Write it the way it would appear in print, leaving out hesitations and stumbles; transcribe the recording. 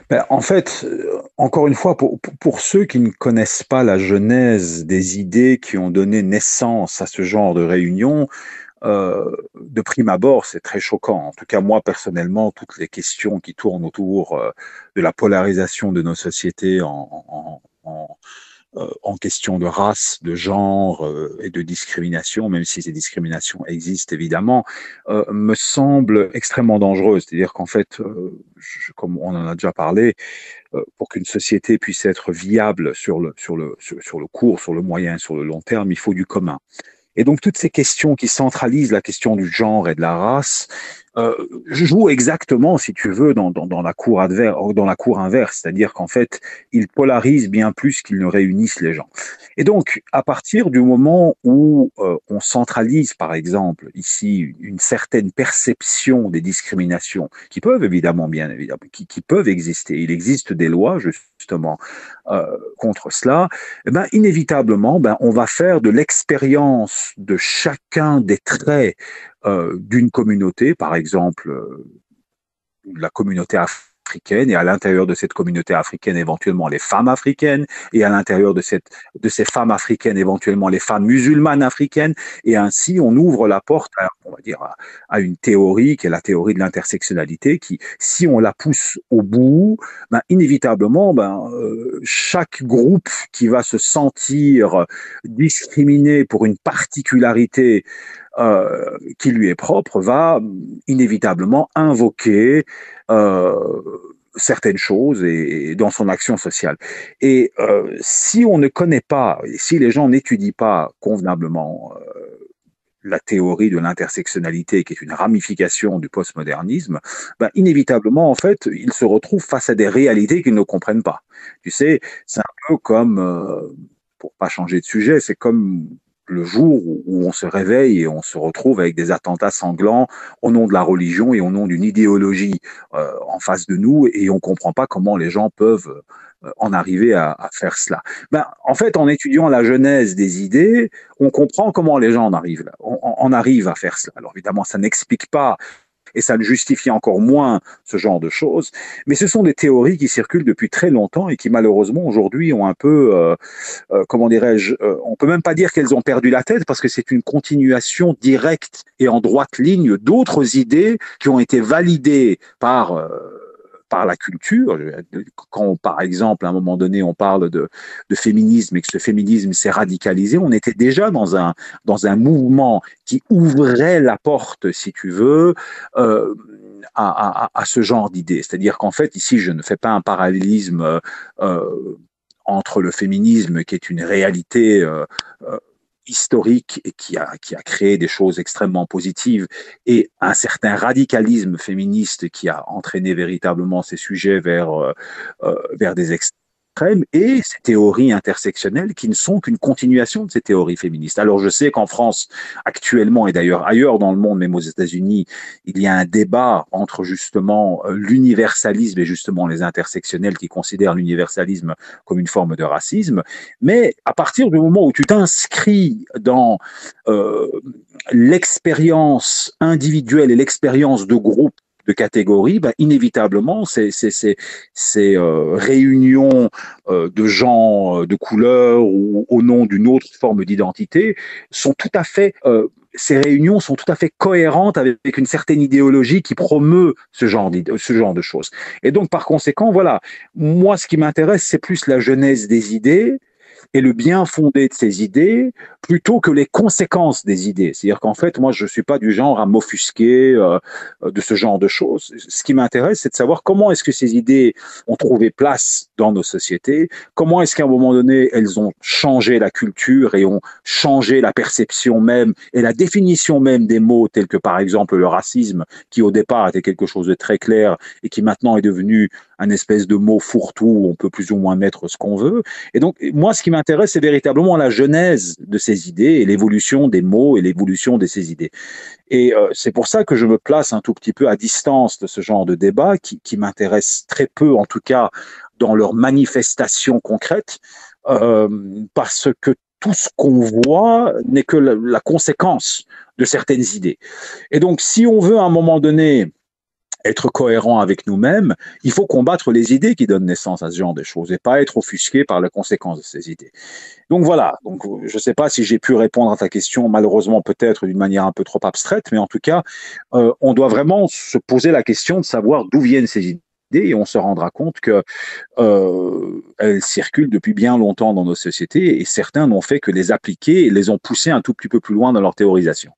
Ben, en fait, encore une fois, pour ceux qui ne connaissent pas la genèse des idées qui ont donné naissance à ce genre de réunion, de prime abord, c'est très choquant. En tout cas, moi, personnellement, toutes les questions qui tournent autour de la polarisation de nos sociétés en question de race, de genre et de discrimination, même si ces discriminations existent évidemment, me semblent extrêmement dangereuses. C'est-à-dire qu'en fait, comme on en a déjà parlé, pour qu'une société puisse être viable sur le court, sur le moyen, sur le long terme, il faut du commun. Et donc toutes ces questions qui centralisent la question du genre et de la race euh, jouent exactement, si tu veux, dans la cour inverse, c'est-à-dire qu'en fait, ils polarisent bien plus qu'ils ne réunissent les gens. Et donc, à partir du moment où on centralise, par exemple, ici, une certaine perception des discriminations, qui peuvent évidemment, bien évidemment, qui peuvent exister, il existe des lois, justement, contre cela, eh ben, inévitablement, ben, on va faire de l'expérience de chacun des traits d'une communauté, par exemple la communauté africaine, et à l'intérieur de cette communauté africaine, éventuellement les femmes africaines, et à l'intérieur de ces femmes africaines, éventuellement les femmes musulmanes africaines, et ainsi on ouvre la porte à, on va dire, à une théorie qui est la théorie de l'intersectionnalité, qui, si on la pousse au bout, ben, inévitablement, ben, chaque groupe qui va se sentir discriminé pour une particularité qui lui est propre va inévitablement invoquer euh, certaines choses et dans son action sociale. Et si on ne connaît pas, si les gens n'étudient pas convenablement la théorie de l'intersectionnalité, qui est une ramification du postmodernisme, ben, inévitablement, en fait, ils se retrouvent face à des réalités qu'ils ne comprennent pas. Tu sais, c'est un peu comme, pour pas changer de sujet, c'est comme le jour où on se réveille et on se retrouve avec des attentats sanglants au nom de la religion et au nom d'une idéologie en face de nous et on ne comprend pas comment les gens peuvent en arriver à faire cela. Ben, en fait, en étudiant la genèse des idées, on comprend comment les gens en arrivent, là, en arrivent à faire cela. Alors évidemment, ça n'explique pas et ça ne justifie encore moins ce genre de choses. Mais ce sont des théories qui circulent depuis très longtemps et qui malheureusement aujourd'hui ont un peu, comment dirais-je, on peut même pas dire qu'elles ont perdu la tête parce que c'est une continuation directe et en droite ligne d'autres idées qui ont été validées par la culture. Quand, par exemple, à un moment donné, on parle de féminisme et que ce féminisme s'est radicalisé, on était déjà dans un mouvement qui ouvrait la porte, si tu veux, à ce genre d'idées. C'est-à-dire qu'en fait, ici, je ne fais pas un parallélisme entre le féminisme, qui est une réalité historique et qui a créé des choses extrêmement positives, et un certain radicalisme féministe qui a entraîné véritablement ces sujets vers des extrêmes, et ces théories intersectionnelles qui ne sont qu'une continuation de ces théories féministes. Alors je sais qu'en France, actuellement, et d'ailleurs ailleurs dans le monde, même aux États-Unis, il y a un débat entre justement l'universalisme et justement les intersectionnels qui considèrent l'universalisme comme une forme de racisme. Mais à partir du moment où tu t'inscris dans euh, l'expérience individuelle et l'expérience de groupe, de catégories, ben, inévitablement, ces réunions de gens de couleur ou au nom d'une autre forme d'identité sont tout à fait ces réunions sont tout à fait cohérentes avec une certaine idéologie qui promeut ce genre de choses. Et donc, par conséquent, voilà, moi, ce qui m'intéresse, c'est plus la genèse des idées et le bien fondé de ces idées plutôt que les conséquences des idées. C'est-à-dire qu'en fait, moi, je ne suis pas du genre à m'offusquer de ce genre de choses. Ce qui m'intéresse, c'est de savoir comment est-ce que ces idées ont trouvé place dans nos sociétés, comment est-ce qu'à un moment donné, elles ont changé la culture et ont changé la perception même et la définition même des mots tels que par exemple le racisme, qui au départ était quelque chose de très clair et qui maintenant est devenu un espèce de mot fourre-tout où on peut plus ou moins mettre ce qu'on veut. Et donc, moi, ce qui m'intéresse, c'est véritablement la genèse de ces idées et l'évolution des mots et l'évolution de ces idées. Et c'est pour ça que je me place un tout petit peu à distance de ce genre de débat qui m'intéresse très peu, en tout cas, dans leur manifestation concrète, euh, parce que tout ce qu'on voit n'est que la conséquence de certaines idées. Et donc, si on veut à un moment donné être cohérent avec nous-mêmes, il faut combattre les idées qui donnent naissance à ce genre de choses et pas être offusqué par les conséquences de ces idées. Donc voilà, donc, je ne sais pas si j'ai pu répondre à ta question, malheureusement peut-être d'une manière un peu trop abstraite, mais en tout cas, on doit vraiment se poser la question de savoir d'où viennent ces idées et on se rendra compte que elles circulent depuis bien longtemps dans nos sociétés et certains n'ont fait que les appliquer et les ont poussés un tout petit peu plus loin dans leur théorisation.